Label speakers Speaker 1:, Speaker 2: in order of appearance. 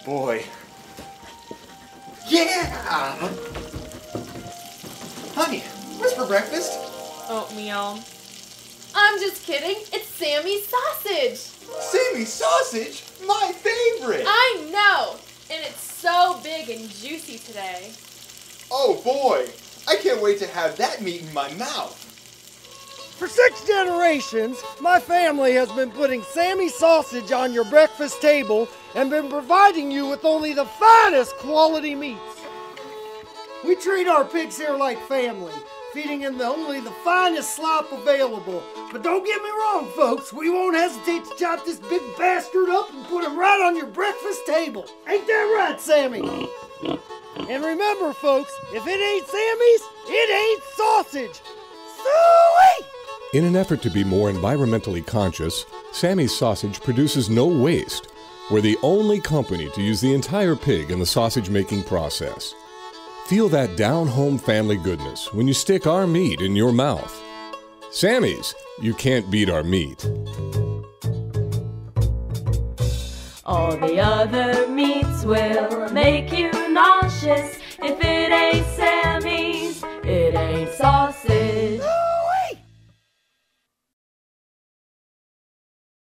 Speaker 1: boy. Yeah! Honey, what's for breakfast?
Speaker 2: Oatmeal. I'm just kidding. It's Sammy's sausage.
Speaker 1: Sammy's sausage? My favorite!
Speaker 2: I know! And it's so big and juicy today.
Speaker 1: Oh boy! I can't wait to have that meat in my mouth.
Speaker 3: For 6 generations, my family has been putting Sammy's sausage on your breakfast table and been providing you with only the finest quality meats. We treat our pigs here like family, feeding them only the finest slop available. But don't get me wrong, folks, we won't hesitate to chop this big bastard up and put him right on your breakfast table. Ain't that right, Sammy? And remember, folks, if it ain't Sammy's, it ain't sausage. Sweet!
Speaker 4: In an effort to be more environmentally conscious, Sammy's Sausage produces no waste. We're the only company to use the entire pig in the sausage-making process. Feel that down-home family goodness when you stick our meat in your mouth. Sammy's, you can't beat our meat.
Speaker 5: All the other meats will make you nauseous if it ain't